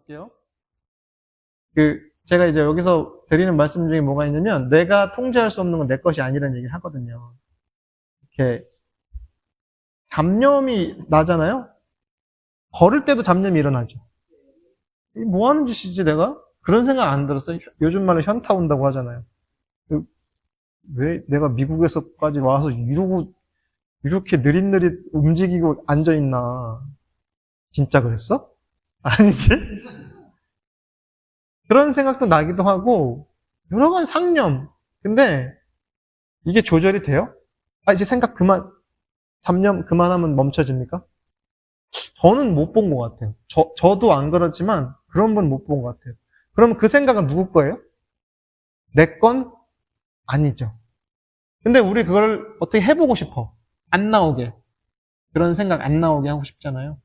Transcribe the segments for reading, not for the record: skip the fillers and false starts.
볼게요. 제가 이제 여기서 드리는 말씀 중에 뭐가 있냐면, 내가 통제할 수 없는 건 내 것이 아니라는 얘기를 하거든요. 이렇게, 잡념이 나잖아요? 걸을 때도 잡념이 일어나죠. 이 뭐 하는 짓이지, 내가? 그런 생각 안 들었어요. 요즘 말로 현타 온다고 하잖아요. 왜 내가 미국에서까지 와서 이렇게 느릿느릿 움직이고 앉아있나? 진짜 그랬어? 아니지? 그런 생각도 나기도 하고, 여러 가지 상념. 근데 이게 조절이 돼요? 이제 생각 그만, 잡념 그만하면 멈춰집니까? 저는 못 본 것 같아요. 저도 안 그렇지만 그런 분 못 본 것 같아요. 그러면 그 생각은 누구 거예요? 내 건 아니죠. 근데 우리 그걸 어떻게 해보고 싶어. 안 나오게. 그런 생각 안 나오게 하고 싶잖아요.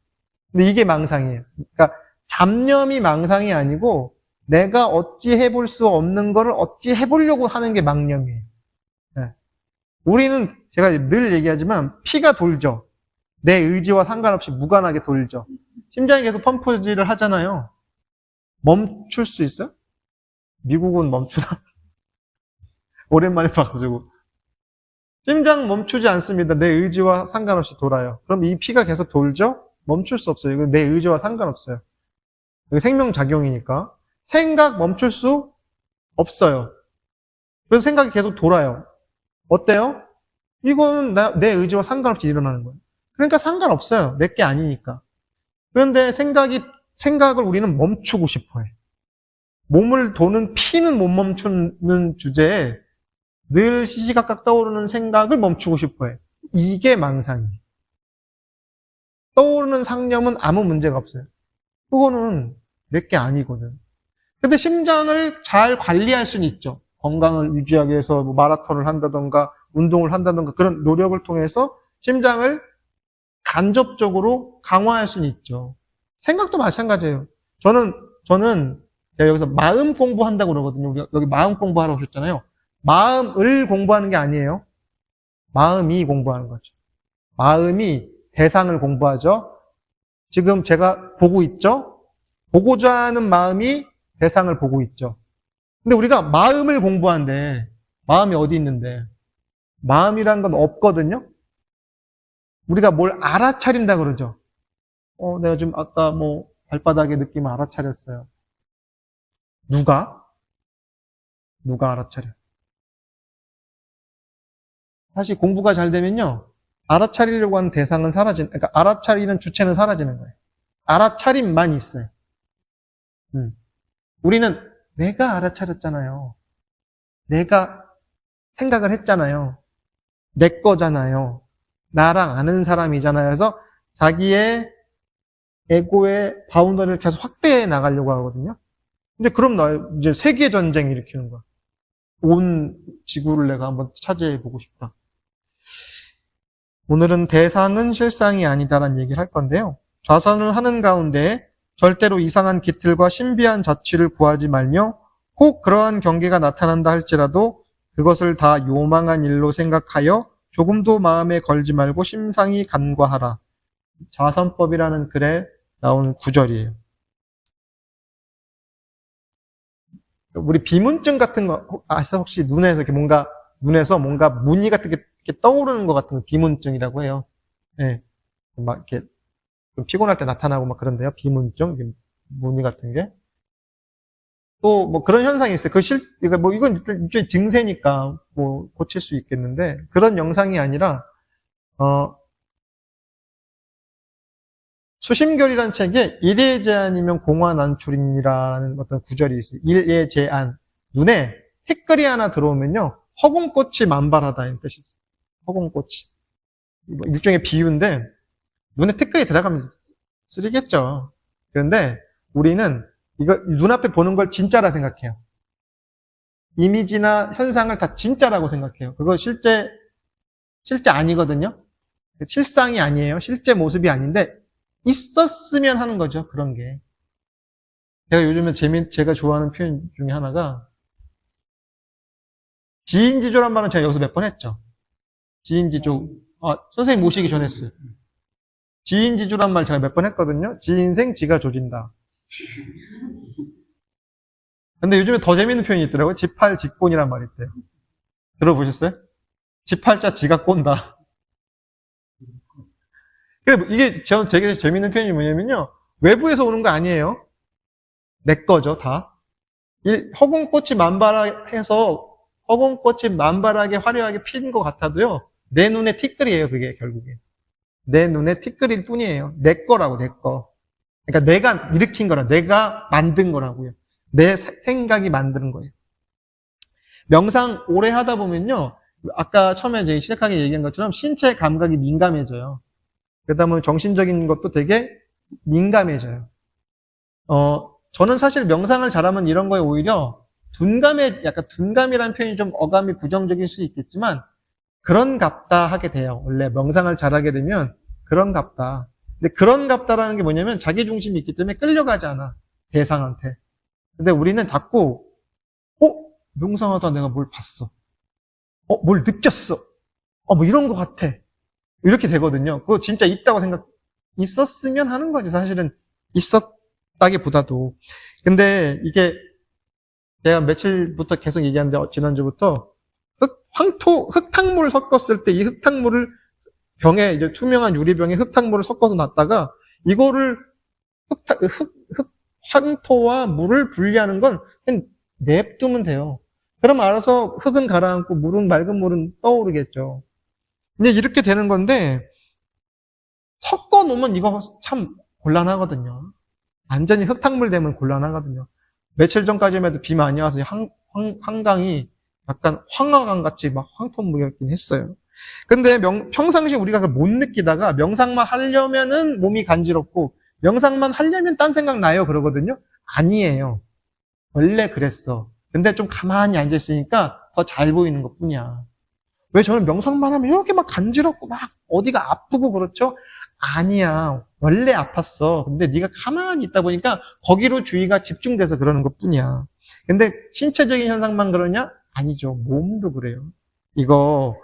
근데 이게 망상이에요. 그러니까 잡념이 망상이 아니고 내가 어찌 해볼 수 없는 거를 어찌 해보려고 하는 게 망념이에요. 네. 우리는 제가 늘 얘기하지만 피가 돌죠. 내 의지와 상관없이 무관하게 돌죠. 심장이 계속 펌프질을 하잖아요. 멈출 수 있어요? 미국은 멈추나? 오랜만에 봐가지고. 심장 멈추지 않습니다. 내 의지와 상관없이 돌아요. 그럼 이 피가 계속 돌죠? 멈출 수 없어요. 이건 내 의지와 상관없어요. 이거 생명작용이니까. 생각 멈출 수 없어요. 그래서 생각이 계속 돌아요. 어때요? 이거는 내 의지와 상관없이 일어나는 거예요. 그러니까 상관없어요. 내 게 아니니까. 그런데 생각을 우리는 멈추고 싶어 해. 몸을 도는 피는 못 멈추는 주제에 늘 시시각각 떠오르는 생각을 멈추고 싶어 해. 이게 망상이에요. 떠오르는 상념은 아무 문제가 없어요. 그거는 내 게 아니거든. 근데 심장을 잘 관리할 수는 있죠. 건강을 유지하기 위해서 뭐 마라톤을 한다던가 운동을 한다던가 그런 노력을 통해서 심장을 간접적으로 강화할 수는 있죠. 생각도 마찬가지예요. 저는 여기서 마음 공부한다고 그러거든요. 여기 마음 공부하라고 하셨잖아요. 마음을 공부하는 게 아니에요. 마음이 공부하는 거죠. 마음이 대상을 공부하죠. 지금 제가 보고 있죠? 보고자 하는 마음이 대상을 보고 있죠. 근데 우리가 마음을 공부하는데 마음이 어디 있는데 마음이란 건 없거든요. 우리가 뭘 알아차린다 그러죠. 내가 지금 아까 뭐 발바닥의 느낌을 알아차렸어요. 누가 알아차려? 사실 공부가 잘 되면요. 알아차리려고 하는 대상은 그러니까 알아차리는 주체는 사라지는 거예요. 알아차림만 있어요. 우리는 내가 알아차렸잖아요. 내가 생각을 했잖아요. 내 거잖아요. 나랑 아는 사람이잖아요. 그래서 자기의 에고의 바운더리를 계속 확대해 나가려고 하거든요. 근데 그럼 이제 세계 전쟁 일으키는 거야. 온 지구를 내가 한번 차지해 보고 싶다. 오늘은 대상은 실상이 아니다라는 얘기를 할 건데요. 좌선을 하는 가운데 절대로 이상한 기틀과 신비한 자취를 구하지 말며 혹 그러한 경계가 나타난다 할지라도 그것을 다 요망한 일로 생각하여 조금도 마음에 걸지 말고 심상히 간과하라. 자선법이라는 글에 나온 구절이에요. 우리 비문증 같은 거 아세요? 혹시 눈에서 뭔가 무늬 같은 게 이렇게 떠오르는 것 같은 거 비문증이라고 해요. 예. 막 이렇게 좀 피곤할 때 나타나고 막 그런데요. 비문증, 무늬 같은 게. 또 뭐 그런 현상이 있어요. 이건 일종의 증세니까 뭐 고칠 수 있겠는데 그런 영상이 아니라 수심결이라는 책에 일의 제한이면 공화난출이라는 어떤 구절이 있어요. 일의 제한. 눈에 티끌이 하나 들어오면요. 허공꽃이 만발하다 이 뜻이죠. 허공꽃이. 일종의 비유인데 눈에 티끌이 들어가면 쓰리겠죠. 그런데 우리는 이거 눈앞에 보는 걸 진짜라 생각해요. 이미지나 현상을 다 진짜라고 생각해요. 그거 실제 아니거든요. 실상이 아니에요. 실제 모습이 아닌데 있었으면 하는 거죠. 그런 게. 제가 요즘에 제가 좋아하는 표현 중에 하나가 지인지조란 말은 제가 여기서 몇 번 했죠. 지인지조. 선생님 모시기 전에 했어요. 지인지조란 말 제가 몇 번 했거든요. 지인생 지가 조진다. 근데 요즘에 더 재밌는 표현이 있더라고요. 지팔직본이란 말이 있대요. 들어보셨어요? 지팔자 지가 꼰다. 이게 저 되게 재밌는 표현이 뭐냐면요. 외부에서 오는 거 아니에요. 내 거죠, 다. 허공꽃이 만발해서 허공꽃이 만발하게 화려하게 핀 것 같아도요. 내 눈에 티끌이에요, 그게 결국에. 내 눈에 티끌일 뿐이에요. 내 거라고, 내 거. 그러니까 내가 일으킨 거라, 내가 만든 거라고요. 내 생각이 만드는 거예요. 명상 오래 하다 보면요. 아까 처음에 이제 시작하게 얘기한 것처럼 신체 감각이 민감해져요. 그러다 보면 정신적인 것도 되게 민감해져요. 저는 사실 명상을 잘하면 이런 거에 오히려 약간 둔감이라는 표현이 좀 어감이 부정적일 수 있겠지만, 그런갑다 하게 돼요. 원래 명상을 잘하게 되면 그런갑다. 근데 그런갑다라는 게 뭐냐면 자기중심이 있기 때문에 끌려가지 않아. 대상한테. 근데 우리는 자꾸, 명상하다 내가 뭘 봤어. 뭘 느꼈어. 뭐 이런 것 같아. 이렇게 되거든요. 그거 진짜 있다고 있었으면 하는 거지. 사실은 있었다기보다도. 근데 이게 제가 며칠부터 계속 얘기하는데, 지난주부터 흙탕물을 섞었을 때 이 흙탕물을 병에, 이제 투명한 유리병에 흙탕물을 섞어서 놨다가 이거를 황토와 물을 분리하는 건 그냥 냅두면 돼요. 그럼 알아서 흙은 가라앉고 맑은 물은 떠오르겠죠. 근데 이렇게 되는 건데, 섞어 놓으면 이거 참 곤란하거든요. 완전히 흙탕물 되면 곤란하거든요. 며칠 전까지만 해도 비 많이 와서 한강이 약간 황화강 같이 막 황토물이었긴 했어요. 근데 평상시에 우리가 그걸 못 느끼다가 명상만 하려면은 몸이 간지럽고, 명상만 하려면 딴 생각 나요 그러거든요. 아니에요. 원래 그랬어. 근데 좀 가만히 앉아있으니까 더 잘 보이는 것 뿐이야. 왜 저는 명상만 하면 이렇게 막 간지럽고 막 어디가 아프고 그렇죠? 아니야. 원래 아팠어. 근데 네가 가만히 있다 보니까 거기로 주의가 집중돼서 그러는 것 뿐이야. 근데 신체적인 현상만 그러냐? 아니죠. 몸도 그래요. 이거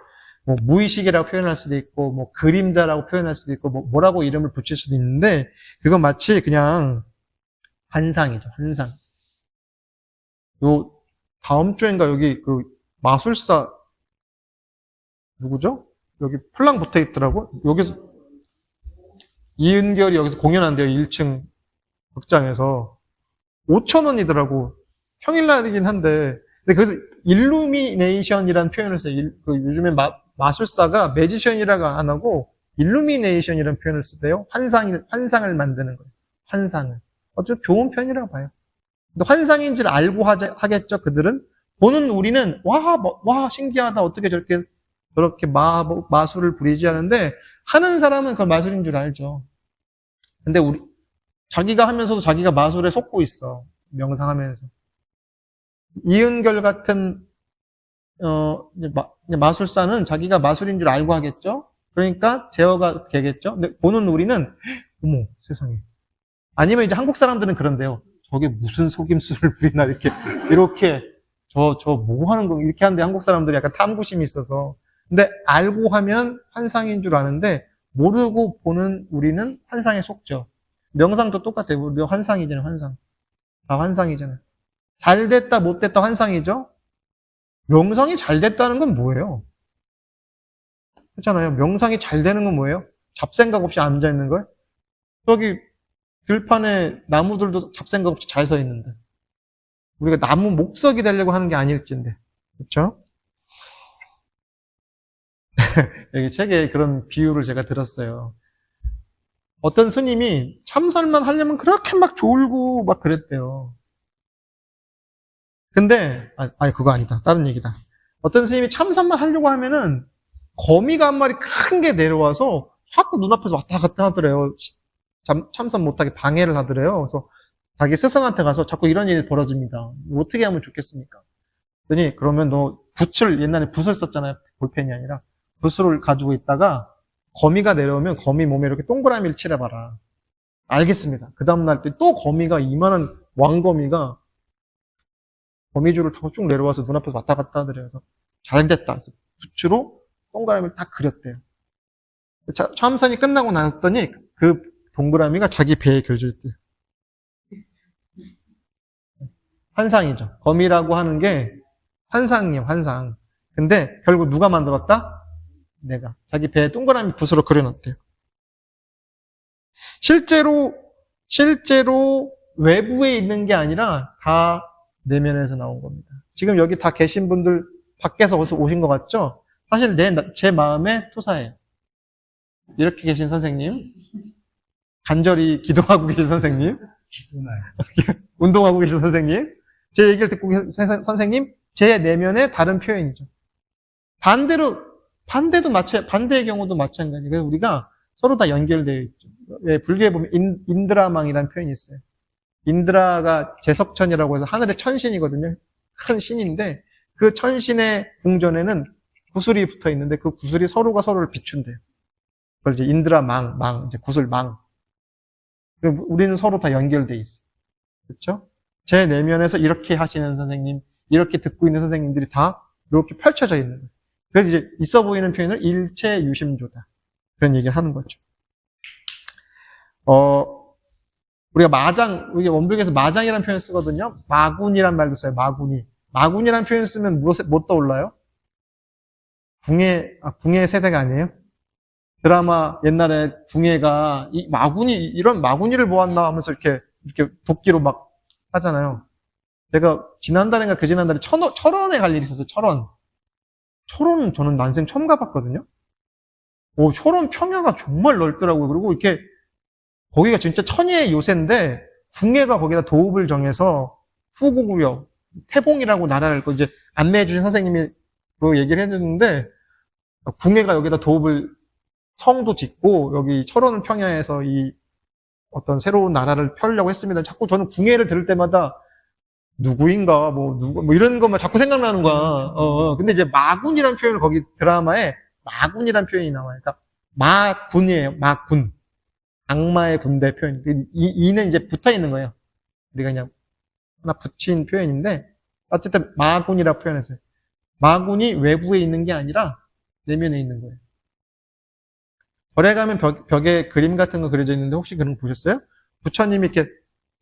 뭐 무의식이라고 표현할 수도 있고, 뭐 그림자라고 표현할 수도 있고, 뭐라고 이름을 붙일 수도 있는데, 그건 마치 그냥 환상이죠. 환상. 요 다음 주인가 여기 그 마술사 누구죠? 여기 플랑 붙어 있더라고. 여기서 이은결이 여기서 공연한대요. 1층 극장에서 5천 원이더라고. 평일날이긴 한데. 근데 그래서 일루미네이션이라는 표현을 써요. 요즘에 마술사가 매지션이라고 안 하고 일루미네이션이라는 표현을 쓰대요. 환상을 만드는 거예요. 환상을. 어차피 좋은 편이라고 봐요. 근데 환상인지를 알고 하겠죠, 그들은. 보는 우리는, 와, 신기하다. 어떻게 저렇게 마술을 부리지 하는데, 하는 사람은 그걸 마술인 줄 알죠. 근데 자기가 하면서도 자기가 마술에 속고 있어. 명상하면서. 이은결 같은, 마술사는 자기가 마술인 줄 알고 하겠죠? 그러니까 제어가 되겠죠? 근데 보는 우리는, 어머, 세상에. 아니면 이제 한국 사람들은 그런데요. 저게 무슨 속임수를 부리나, 이렇게, 뭐 하는 거, 이렇게 하는데 한국 사람들이 약간 탐구심이 있어서. 근데 알고 하면 환상인 줄 아는데, 모르고 보는 우리는 환상에 속죠. 명상도 똑같아요. 우리 환상이잖아요, 환상. 다 환상이잖아요. 잘 됐다, 못 됐다 환상이죠? 명상이 잘 됐다는 건 뭐예요? 그렇잖아요. 명상이 잘 되는 건 뭐예요? 잡생각 없이 앉아있는 걸? 저기, 들판에 나무들도 잡생각 없이 잘 서 있는데. 우리가 나무 목석이 되려고 하는 게 아닐진데. 그렇죠? 여기 책에 그런 비유를 제가 들었어요. 어떤 스님이 참선만 하려면 그렇게 막 졸고 막 그랬대요. 근데, 아니, 그거 아니다. 다른 얘기다. 어떤 스님이 참선만 하려고 하면은 거미가 한 마리 큰 게 내려와서 자꾸 눈앞에서 왔다 갔다 하더래요. 참선 못하게 방해를 하더래요. 그래서 자기 스승한테 가서 자꾸 이런 일이 벌어집니다. 어떻게 하면 좋겠습니까? 그랬더니 그러면 너 옛날에 붓을 썼잖아요. 볼펜이 아니라. 붓을 가지고 있다가 거미가 내려오면 거미 몸에 이렇게 동그라미를 칠해봐라. 알겠습니다. 그 다음날 또 거미가 이만한 왕거미가 거미줄을 타고 쭉 내려와서 눈앞에서 왔다 갔다 하더래요. 그래서 잘 됐다. 그래서 붓으로 동그라미를 딱 그렸대요. 참선이 끝나고 났더니 그 동그라미가 자기 배에 겨져 있대요. 환상이죠. 거미라고 하는 게 환상이에요, 환상. 근데 결국 누가 만들었다? 내가. 자기 배에 동그라미 붓으로 그려놨대요. 실제로 외부에 있는 게 아니라 다 내면에서 나온 겁니다. 지금 여기 다 계신 분들 밖에서 어디서 오신 것 같죠? 사실 제 마음의 투사예요. 이렇게 계신 선생님, 간절히 기도하고 계신 선생님, 운동하고 계신 선생님, 제 얘기를 듣고 계신 선생님, 제 내면의 다른 표현이죠. 반대의 경우도 마찬가지예요. 그래서 우리가 서로 다 연결되어 있죠. 불교에 보면 인드라망이라는 표현이 있어요. 인드라가 제석천이라고 해서 하늘의 천신이거든요. 큰 신인데 그 천신의 궁전에는 구슬이 붙어 있는데 그 구슬이 서로가 서로를 비춘대요. 그걸 이제 인드라망, 이제 구슬망. 우리는 서로 다 연결돼 있어요. 그렇죠? 제 내면에서 이렇게 하시는 선생님, 이렇게 듣고 있는 선생님들이 다 이렇게 펼쳐져 있는 거예요. 그래서 이제 있어 보이는 표현을 일체유심조다. 그런 얘기를 하는 거죠. 우리가 원불교에서 마장이라는 표현을 쓰거든요. 마군이란 말도 써요. 마군이라는 표현 쓰면 뭐 떠올라요? 궁예 세대가 아니에요? 드라마 옛날에 궁예가 이런 마군이를 보았나 하면서 이렇게 도끼로 막 하잖아요. 제가 지난달인가 그 지난달에 철원에 갈 일이 있었어요. 철원은 저는 난생 처음 가봤거든요. 철원 평야가 정말 넓더라고요. 그리고 이렇게 거기가 진짜 천혜의 요새인데 궁예가 거기다 도읍을 정해서 후고구려 태봉이라고 나라를 이제 안내해 주신 선생님이 그 얘기를 해줬는데 궁예가 여기다 도읍을 성도 짓고 여기 철원 평야에서 이 어떤 새로운 나라를 펴려고 했습니다. 자꾸 저는 궁예를 들을 때마다 누구인가 뭐 이런 것만 자꾸 생각나는 거야. 근데 이제 마군이라는 표현을 거기 드라마에 마군이라는 표현이 나와요. 그러니까 마군이에요. 마군. 악마의 군대 표현. 이는 이제 붙어 있는 거예요. 우리가 그냥 하나 붙인 표현인데, 어쨌든 마군이라고 표현했어요. 마군이 외부에 있는 게 아니라 내면에 있는 거예요. 절에 가면 벽에 그림 같은 거 그려져 있는데 혹시 그런 거 보셨어요? 부처님이 이렇게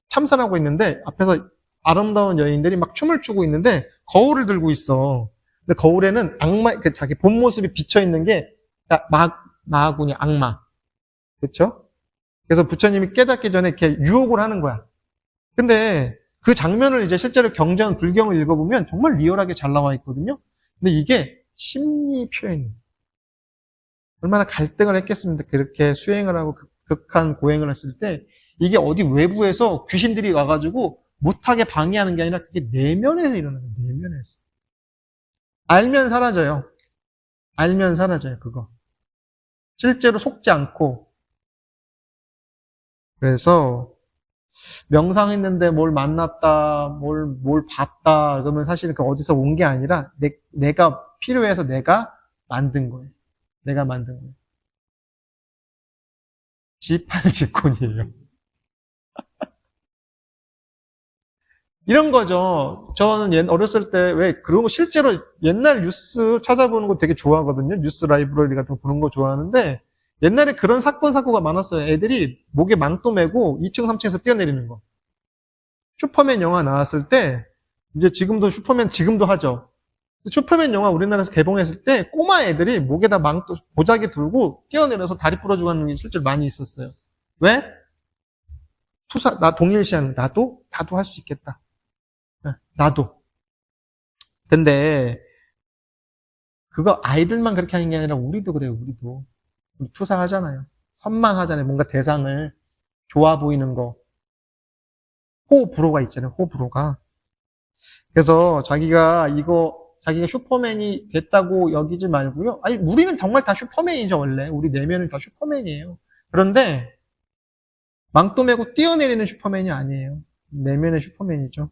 참선하고 있는데 앞에서 아름다운 여인들이 막 춤을 추고 있는데 거울을 들고 있어. 근데 거울에는 자기 본 모습이 비쳐 있는 게 마군이 악마. 그렇죠? 그래서 부처님이 깨닫기 전에 이렇게 유혹을 하는 거야. 근데 그 장면을 이제 실제로 경전, 불경을 읽어보면 정말 리얼하게 잘 나와 있거든요. 근데 이게 심리 표현이에요. 얼마나 갈등을 했겠습니까? 그렇게 수행을 하고 극한 고행을 했을 때 이게 어디 외부에서 귀신들이 와가지고 못하게 방해하는 게 아니라 그게 내면에서 일어나는 거예요. 내면에서. 알면 사라져요. 그거. 실제로 속지 않고. 그래서 명상했는데 뭘 만났다, 뭘 봤다, 그러면 사실은 그 어디서 온 게 아니라 내가 필요해서 내가 만든 거예요. 지팔직군이에요. 이런 거죠. 저는 어렸을 때 그런 거 실제로 옛날 뉴스 찾아보는 거 되게 좋아하거든요. 뉴스 라이브러리 같은 거 보는 거 좋아하는데 옛날에 그런 사고가 많았어요. 애들이 목에 망토 메고 2층, 3층에서 뛰어내리는 거. 슈퍼맨 영화 나왔을 때 이제 슈퍼맨 지금도 하죠. 슈퍼맨 영화 우리나라에서 개봉했을 때 꼬마 애들이 목에다 망토 보자기 들고 뛰어내려서 다리 부러지고 하는 게 실제로 많이 있었어요. 왜? 나 동일시하는 나도 할 수 있겠다. 나도. 근데 그거 아이들만 그렇게 하는 게 아니라 우리도 그래요. 우리 투사하잖아요. 선망하잖아요. 뭔가 대상을 좋아 보이는 거. 호불호가 있잖아요. 호불호가. 그래서 자기가 슈퍼맨이 됐다고 여기지 말고요. 아니, 우리는 정말 다 슈퍼맨이죠, 원래. 우리 내면은 다 슈퍼맨이에요. 그런데 망토 메고 뛰어내리는 슈퍼맨이 아니에요. 내면의 슈퍼맨이죠.